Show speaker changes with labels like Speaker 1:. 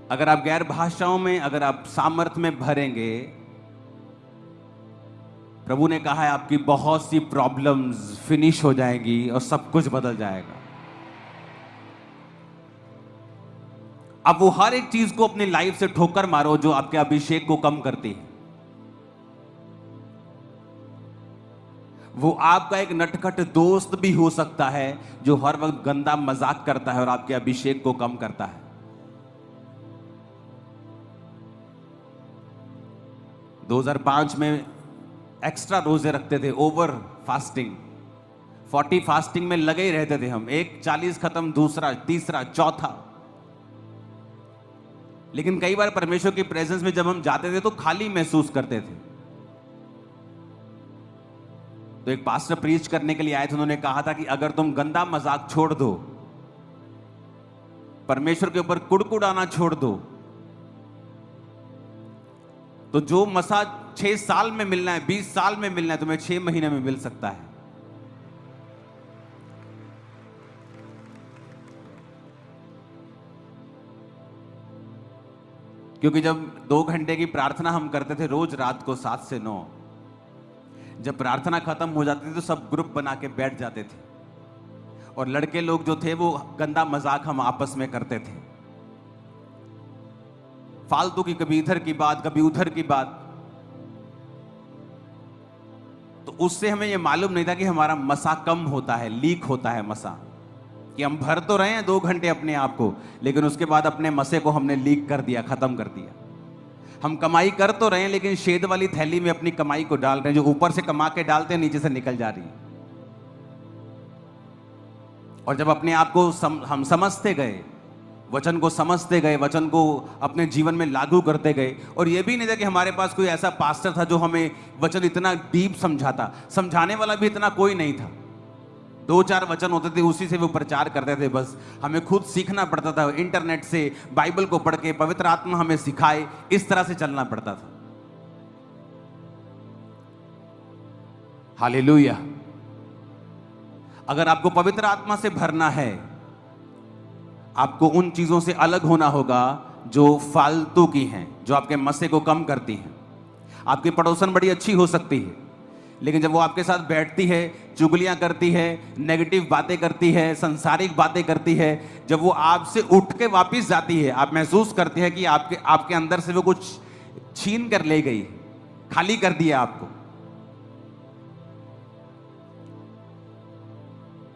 Speaker 1: अगर आप गैर भाषाओं में, अगर आप सामर्थ में भरेंगे, प्रभु ने कहा है आपकी बहुत सी प्रॉब्लम्स फिनिश हो जाएगी और सब कुछ बदल जाएगा। अब वो हर एक चीज को अपनी लाइफ से ठोकर मारो जो आपके अभिषेक को कम करती है। वो आपका एक नटखट दोस्त भी हो सकता है जो हर वक्त गंदा मजाक करता है और आपके अभिषेक को कम करता है। – 2005 में एक्स्ट्रा रोजे रखते थे, ओवर फास्टिंग, 40 फास्टिंग में लगे ही रहते थे हम। एक 40 खत्म, दूसरा, तीसरा, चौथा। लेकिन कई बार परमेश्वर की प्रेजेंस में जब हम जाते थे तो खाली महसूस करते थे। तो एक पास्टर प्रीच करने के लिए आए थे, उन्होंने कहा था कि अगर तुम गंदा मजाक छोड़ दो, परमेश्वर के ऊपर कुड़कुड़ाना छोड़ दो, तो जो मसा 6 साल में मिलना है, 20 साल में मिलना है, तुम्हें 6 महीने में मिल सकता है। क्योंकि जब 2 घंटे की प्रार्थना हम करते थे रोज रात को 7 से 9, जब प्रार्थना खत्म हो जाती थी तो सब ग्रुप बना के बैठ जाते थे और लड़के लोग जो थे वो गंदा मजाक हम आपस में करते थे, फालतू की, कभी इधर की बात, कभी उधर की बात। तो उससे हमें ये मालूम नहीं था कि हमारा मसा कम होता है, लीक होता है मसा, कि हम भर तो रहे हैं 2 घंटे अपने आप को, लेकिन उसके बाद अपने मसे को हमने लीक कर दिया, खत्म कर दिया। हम कमाई कर तो रहे हैं लेकिन शेद वाली थैली में अपनी कमाई को डाल रहे हैं, जो ऊपर से कमा के डालते हैं नीचे से निकल जा रही है। और जब अपने आप को हम समझते गए, वचन को समझते गए, वचन को अपने जीवन में लागू करते गए, और यह भी नहीं था कि हमारे पास कोई ऐसा पास्टर था जो हमें वचन इतना डीप समझाता, समझाने वाला भी इतना कोई नहीं था। 2-4 वचन होते थे, उसी से वो प्रचार करते थे। बस हमें खुद सीखना पड़ता था, इंटरनेट से, बाइबल को पढ़ के, पवित्र आत्मा हमें सिखाए, इस तरह से चलना पड़ता था। हालेलुया। अगर आपको पवित्र आत्मा से भरना है, आपको उन चीजों से अलग होना होगा जो फालतू की हैं, जो आपके मसे को कम करती हैं। आपकी पड़ोसन बड़ी अच्छी हो सकती है, लेकिन जब वो आपके साथ बैठती है, चुगलियां करती है, नेगेटिव बातें करती है, संसारिक बातें करती है, जब वो आपसे उठ के वापस जाती है, आप महसूस करते हैं कि आपके अंदर से वो कुछ छीन कर ले गई, खाली कर दिया आपको।